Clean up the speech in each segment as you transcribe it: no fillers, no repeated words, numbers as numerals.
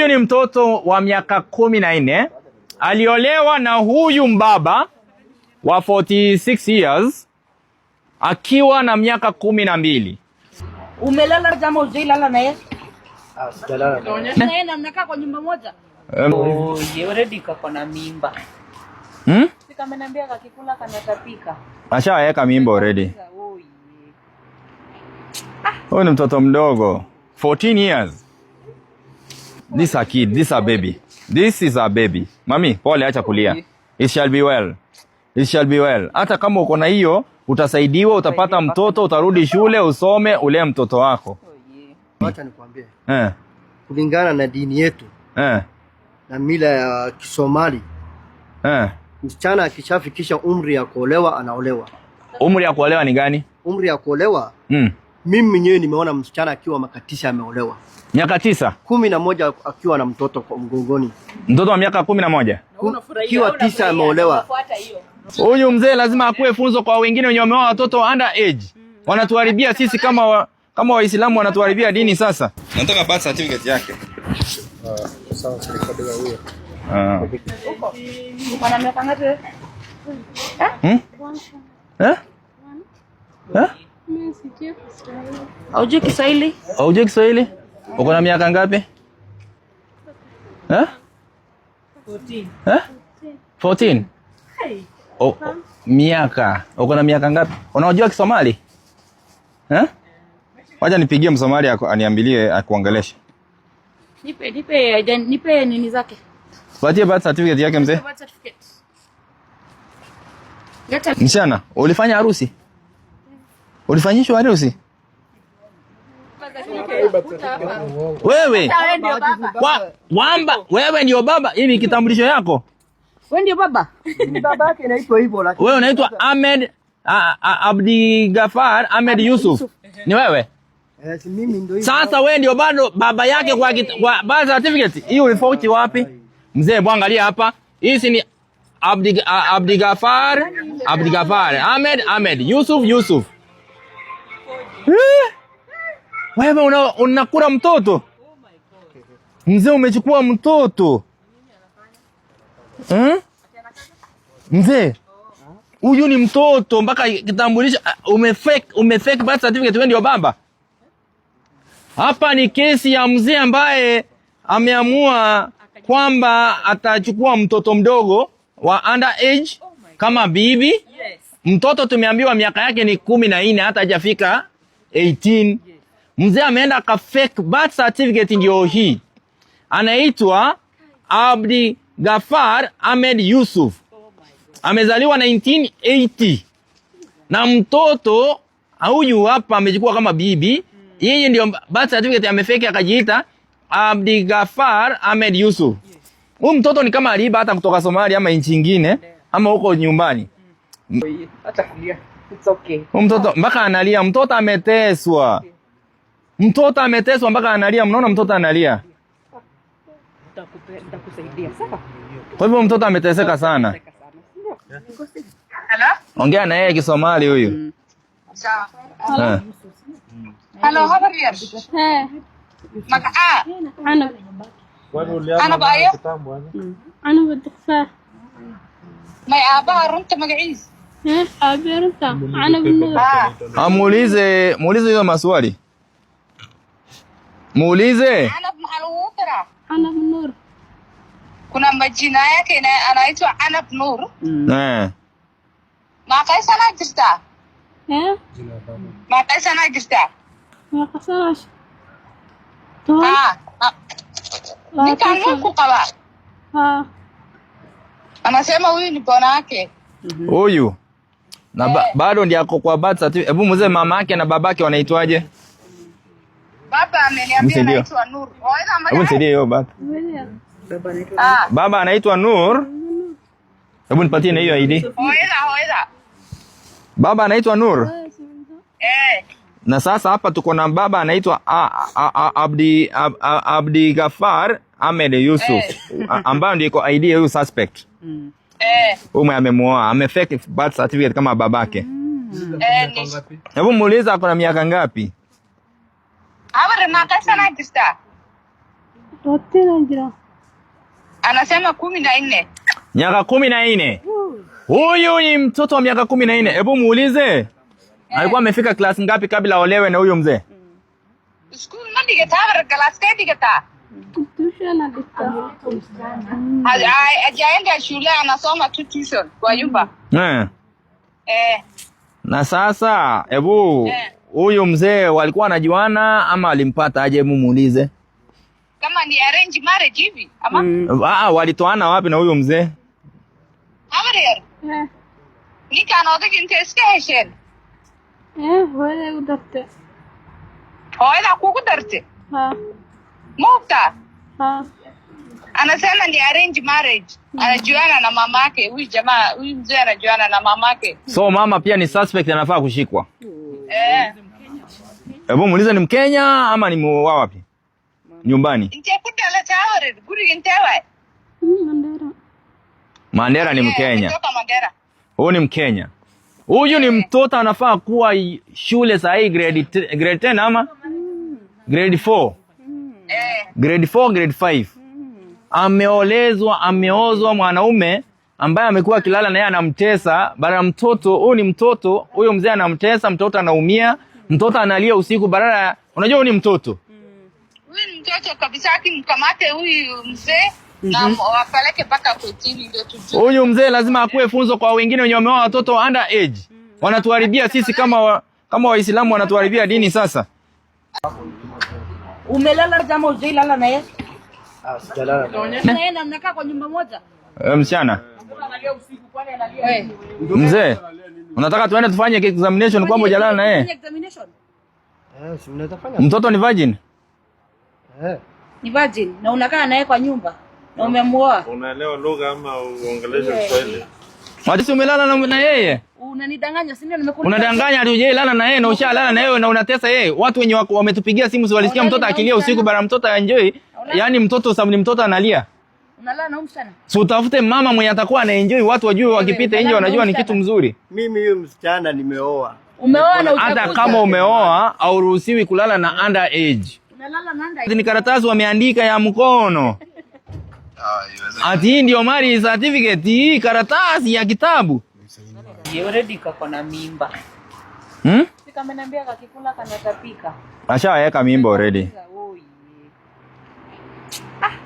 Huyu ni mtoto wa miaka 14. Aliolewa na huyu mbaba wa 46 years akiwa na miaka 12. Umelala jamaa ujailala naye? Sijalala naye. Na mnakaa kwa nyumba moja? Already kako na mimba. Sika ameniambia kakikula kanatapika. Ashaweka mimba already. Huyu ni mtoto mdogo. 14 years. This a kid, this a baby. This is a baby. Mami, pole, acha kulia. It shall be well. It shall be well. Hata kama uko na hiyo, utasaidiwa, utapata mtoto, utarudi shule, usome, ulee mtoto wako. Acha nikwambie. Kulingana na dini yetu. Na mila ya Kisomali. Msichana akishafikisha umri ya kuolewa anaolewa. Umri ya kuolewa ni gani? Umri ya kuolewa? Mimi mwenyewe nimeona msichana akiwa miaka 9 ameolewa. Miaka 9? 11 akiwa na mtoto kwa mgongoni. Mtoto wa miaka 11? Akiwa 9 ameolewa. Huyu mzee lazima akuwe funzo kwa wengine wenye wameoa watoto under age. Wanatuharibia sisi kama Waislamu, wanatuharibia dini sasa. Nataka birth certificate yake. Sawa, serikali ya huyo. Uko na miaka ngapi? Haujui Kiswahili? Haujui Kiswahili? Uko na miaka ngapi? 14. Miaka. Uko na miaka ngapi? Unajua Kisomali? Wacha nipigie Msomali aniambilie akuongeleshe. Nipe nini zake. Patie birth certificate yake mzee. Msichana, ulifanya harusi? Ulifanyishwa harusi? Wewe. Wewe ndio baba, hivi kitambulisho yako? Wewe ndio baba? Baba yake anaitwa hivyo lakini. Wewe unaitwa Ahmed Abdigafar Ahmed Yusuf. Ni wewe? Mimi ndio hivyo. Sasa wewe ndio bado baba yake kwa birth certificate. Hiyo ulifauti wapi? Mzee, angalia hapa. Hii ni Abdigafar Ahmed Yusuf. Wewe unakula mtoto? Mzee, umechukua mtoto. Mzee, huyu ni mtoto mpaka kitambulisho umefake birth certificate, wewe ndio baba. Hapa ni kesi ya mzee ambaye ameamua kwamba atachukua mtoto mdogo wa under age kama bibi. Mtoto tumeambiwa miaka yake ni 14, hata hajafika 18. Mzee ameenda ka fake birth certificate, ndio hii. Anaitwa Abdigafar Ahmed Yusuf. Amezaliwa 1980. Na mtoto huyu hapa amechukua kama bibi. Yeye ndio birth certificate amefake, akajiita Abdigafar Ahmed Yusuf. Huyu mtoto ni kama aliiba hata kutoka Somalia ama nchi nyingine ama huko nyumbani. Acha kulia. It's okay. Huyu mtoto mpaka analia, mtoto ameteswa. Mtoto ameteswa mpaka analia, mnaona mtoto analia. Nitakusaidia. Sawa? Kwa hivyo mtoto ameteseka sana. Hello? Ongea na yeye Kisomali huyu. Sawa. Hello, habari yako? Makaa. Ana baayo? Ana badakfar. May aba runta magaciis. Aba runta. Ana binur. Muulize hiyo maswali. Muulize. Ana bmaluutara. Ana binur. Kuna majina yake anaitwa Ana Nur. Maqay sana jirta? Maqay sana jirta? Maqasanash. Nikan Mungu qaba. Anasema huyu ni bwana yake. Huyu. Na bado ndiye ako kwa birth certificate. Hebu mzee, mama yake na babake wanaitwaje? Baba ameniambia anaitwa Nur. Hebu nisaidie hiyo baba. Baba anaitwa Nur. Hebu nipatie na hiyo ID. Hoida. Baba anaitwa Nur. Na sasa hapa tuko na baba anaitwa Abdigafar Ahmed Yusuf. Ambayo ndio iko ID ya huyu suspect. Huyu amemuoa, amefake birth certificate kama babake. Hebu muuliza ako na miaka ngapi? Abare maqay sana jirta? Anasema 14. Miaka 14. Huyu ni mtoto wa miaka 14. Hebu muulize. Alikuwa amefika class ngapi kabla aolewe na huyo mzee? School mandigeta class kadigeta. Hajaenda shule, anasoma tu tuition kwa nyumba. Na sasa hebu huyu mzee walikuwa wanajuana ama alimpata aje? Hebu muulize. Kama ni arrange marriage hivi ama walitoana wapi na huyo mzee? Amare. Nika na odin station. Hoyle udarte. Hoyle kukudarte. Mukta. Anasema ni arrange marriage. Anajuana na mamake. Huyu jamaa, huyu mzee anajuana na mamake. So mama pia ni suspect, anafaa kushikwa. Hebu muulize, ni Mkenya ama ni wapi? Nyumbani. Mandera ni Mkenya. Huyu ni Mkenya. Huyu ni mtoto anafaa kuwa shule saa hii grade 10 ama grade 4. Grade 4, grade 5. Ameozwa mwanaume ambaye amekuwa akilala na yeye, anamtesa. Bara mtoto, huyu ni mtoto, huyo mzee anamtesa, mtoto anaumia, mtoto analia usiku barara. Unajua huyu ni mtoto. Huyu ni mtoto kabisa, akimkamate huyu mzee na wapeleke mpaka kotini ndio tujue. Huyu mzee lazima akuwe funzo kwa wengine wenye wameoa watoto under age. Wanatuharibia sisi kama Waislamu, wanatuharibia dini sasa. Umelala jamaa ujailala na yeye? Sijalala. Na yeye mnakaa kwa nyumba moja? Msichana. Mzee, unataka tuende tufanye examination kwamba hujalala na yeye? Si mnaweza fanya. Mtoto ni virgin? Ni virgin na unakaa naye kwa nyumba na umemuoa. Unaelewa lugha ama uongeleshe Kiswahili? Wacha umelala na yeye. Unanidanganya, si ndio? Nimekuuliza. Unadanganya hadi hujalala na yeye na ushalala na yeye na unatesa yeye. Watu wenye wametupigia simu, si walisikia mtoto akilia usiku, bara mtoto enjoy. Yaani mtoto sababu ni mtoto analia. Unalala na msichana? Si utafute mama mwenye atakuwa ana enjoy, watu wajue wakipita nje wanajua ni kitu mzuri. Mimi huyu msichana nimeoa. Umeoa na hata kama umeoa hauruhusiwi kulala na under age. Unalala na under age. Ni karatasi wameandika ya mkono. Ati ndio marriage certificate, hii karatasi ya kitabu. Yeye already kako na mimba. Sika ameniambia kakikula kanatapika. Ashaweka mimba already.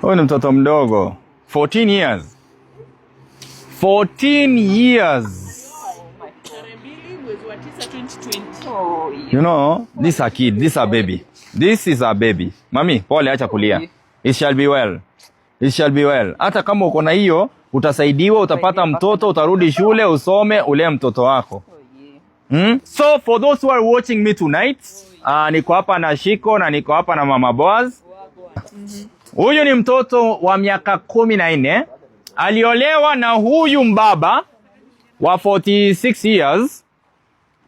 Huyu ni mtoto mdogo. 14 years. 14 years. You know, this is a kid, this is a baby. This is a baby. Mami, pole, acha kulia. It shall be well. It shall be well. Hata kama uko na hiyo, utasaidiwa, utapata mtoto, utarudi shule, usome, ulee mtoto wako. So for those who are watching me tonight, niko hapa na Shiko na niko hapa na Mama Boaz. Huyu ni mtoto wa miaka 14. Aliolewa na huyu mbaba wa 46 years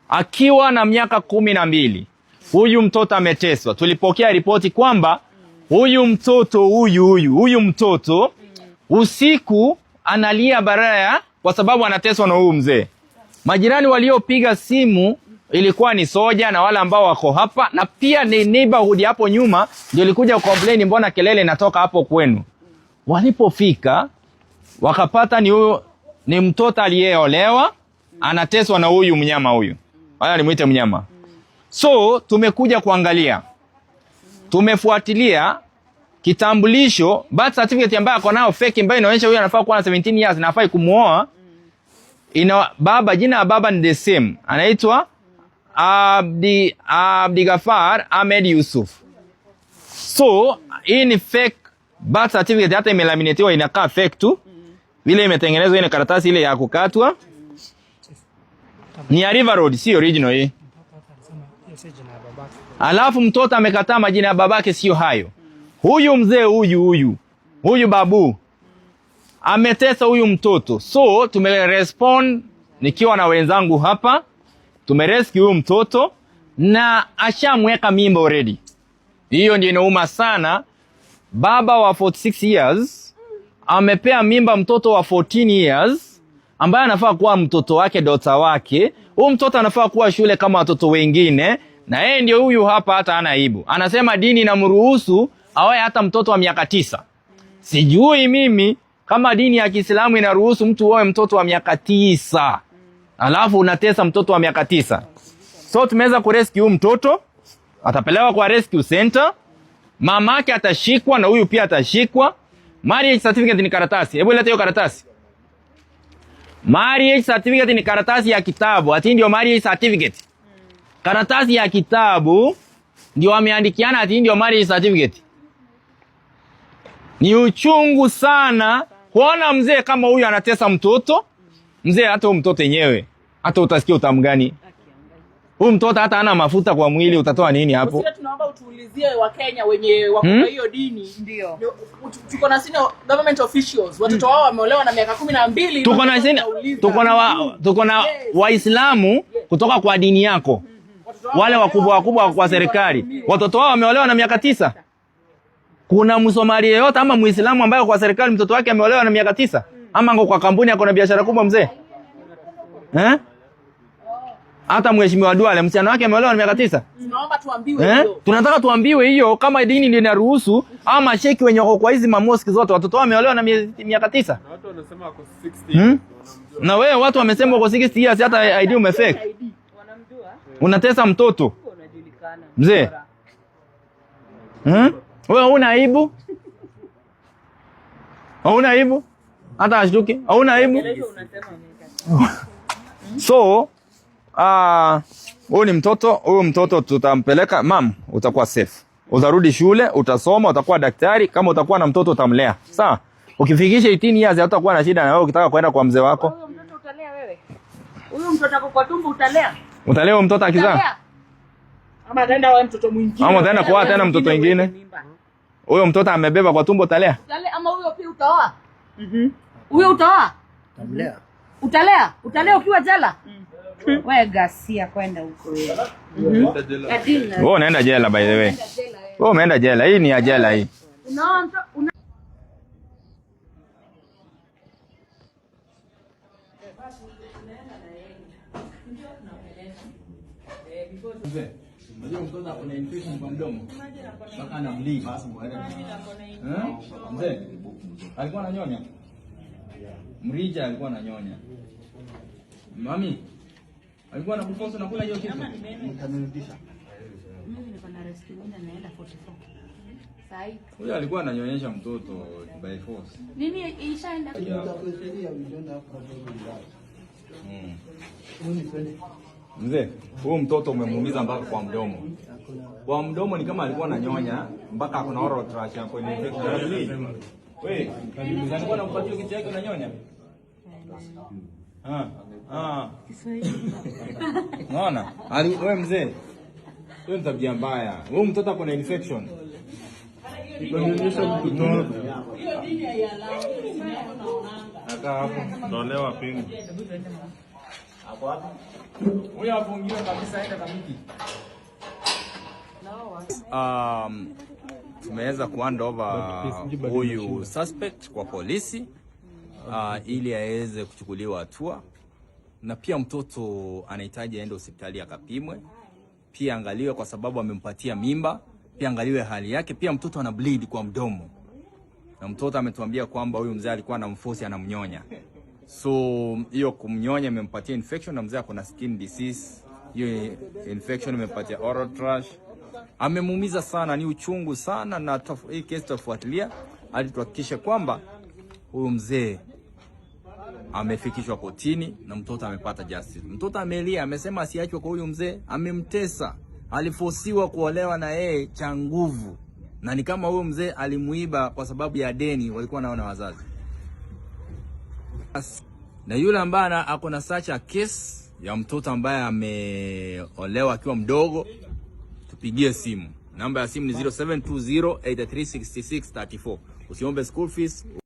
akiwa na miaka 12. Huyu mtoto ameteswa. Tulipokea ripoti kwamba huyu mtoto usiku analia baraya kwa sababu anateswa na huyu mzee. Majirani waliopiga simu ilikuwa ni Soja na wale ambao wako hapa, na pia ni neighborhood hapo nyuma ndio ilikuja complain, mbona kelele inatoka hapo kwenu. Walipofika wakapata ni mtoto aliyeolewa anateswa na huyu mnyama huyu. Haya nimuite mnyama. So tumekuja kuangalia, tumefuatilia kitambulisho, birth certificate ambayo ako nao fake, ambayo inaonyesha huyu anafaa kuwa na 17 years na afai kumuoa. Baba, jina la baba ni the same, anaitwa Abdigafar Ahmed Yusuf. So hii ni fake birth certificate, hata imelaminatiwa inakaa fake tu. Vile imetengenezwa ile karatasi ile ya kukatwa ni ya River Road, si original hii. Alafu mtoto amekataa majina ya babake, sio hayo. Huyu mzee huyu babu ametesa huyu mtoto. So tumerespond nikiwa na wenzangu hapa, tumerescue huyu mtoto na ashamweka mimba already. Hiyo ndio inauma sana. Baba wa 46 years amepea mimba mtoto wa 14 years ambaye anafaa kuwa mtoto wake, daughter wake. Huyu mtoto anafaa kuwa shule kama watoto wengine, na yeye ndio huyu hapa hata hana aibu. Anasema dini inamruhusu aoe hata mtoto wa miaka 9. Sijui mimi kama dini ya Kiislamu inaruhusu mtu aoe mtoto wa miaka 9. Alafu unatesa mtoto wa miaka 9. So tumeweza kurescue mtoto, atapelewa kwa rescue center. Mamake atashikwa na huyu pia atashikwa. Marriage certificate ni karatasi. Hebu leta hiyo karatasi. Marriage certificate ni karatasi ya kitabu. Ati ndio marriage certificate. Karatasi ya kitabu ndio wameandikiana ati ndio marriage certificate. Ni uchungu sana kuona mzee kama huyu anatesa mtoto. Mzee hata huyu mtoto yenyewe hata utasikia utamu gani? Huyu mtoto hata hana mafuta kwa mwili, utatoa nini hapo? Sisi tunaomba utuulizie Wakenya wenye wako kwa hiyo dini. Ndio. Tuko na senior government officials. Watoto wao wameolewa na miaka 12. Tuko na Waislamu kutoka kwa dini yako. Wale wakubwa kwa serikali. Watoto wao wameolewa na miaka 9. Kuna Msomali yeyote ama Muislamu ambaye kwa serikali mtoto wake ameolewa na miaka 9? Ama ngo kwa kampuni yako na biashara kubwa mzee? Hata Mheshimiwa Duale msichana wake ameolewa na miaka 9. Tunaomba tuambiwe hiyo. Tunataka tuambiwe hiyo kama dini ndio inaruhusu ama sheki wenye wako kwa hizi mamoski zote watoto wao wameolewa na miaka 9. Na watu wanasema wako 60. Na wewe watu wamesema wako 60 years hata ID umefake. Wanamjua? Unatesa mtoto. Unajulikana. Mzee. Wewe huna aibu? Hauna aibu? Hata ashtuke. Hauna aibu? So, huyu ni mtoto, huyu mtoto tutampeleka, mam, utakuwa safe. Utarudi shule, utasoma, utakuwa daktari, kama utakuwa na mtoto utamlea. Sawa? Ukifikisha 18 years hutakuwa na shida na wewe ukitaka kwenda kwa mzee wako. Huyo mtoto utalea wewe? Huyo mtoto ako kwa tumbo utalea? Utalea mtoto akizaa? Ama ataenda wewe mtoto mwingine? Ama ataenda kwa tena mtoto mwingine? Huyo mtoto amebeba kwa tumbo utalea? Utalea ama huyo pia utaoa? Huyo utaoa? Utamlea. Utalea? Utalea ukiwa jela? Wewe gasia kwenda huko wewe. Wewe unaenda jela by the way. Wewe umeenda jela. Hii ni ya jela hii. Unaona Unajua mtoto ana infection kwa mdomo. Mpaka ana bleed. Mzee, alikuwa ananyonya. Mrija alikuwa ananyonya. Mami, alikuwa anakuforce na kula hiyo kitu. Nikamrudisha. mimi niko na rescue moja naenda 44. Sai. Huyo alikuwa ananyonyesha mtoto by force. Nini ishaenda? Mzee, huyu mtoto umemuumiza mpaka kwa mdomo. Kwa mdomo ni kama alikuwa ananyonya mpaka kuna oral trash hapo ni infection. Wewe, alikuwa anakupatia kitu chake unanyonya? Unaona? Wewe mzee. Wewe tabia mbaya. Huyu mtoto ako na infection. Kunyonyesha mtoto. Hiyo dini ya Aka hapo ndolewa pingu. Hapo hapo. Huyo afungiwe kabisa aende kamiti. Tumeweza kuhand over huyu suspect kwa polisi ili aweze kuchukuliwa hatua, na pia mtoto anahitaji aende hospitali akapimwe, pia angaliwe kwa sababu amempatia mimba, pia angaliwe hali yake, pia mtoto ana bleed kwa mdomo. Na mtoto ametuambia kwamba huyu mzee alikuwa anamforce anamnyonya. So hiyo kumnyonya imempatia infection, na mzee akona skin disease. Hiyo infection imempatia oral thrush. Amemuumiza sana, ni uchungu sana, na hii kesi tutafuatilia hadi tuhakikishe kwamba huyu mzee amefikishwa kotini na mtoto amepata justice. Mtoto amelia, amesema asiachwe kwa huyu mzee, amemtesa, alifosiwa kuolewa na yeye cha nguvu. Na ni kama huyu mzee alimuiba kwa sababu ya deni walikuwa naona wazazi. Na yule ambaye ako na such a case ya mtoto ambaye ameolewa akiwa mdogo, tupigie simu. Namba ya simu ni 0720836634. Usiombe school fees.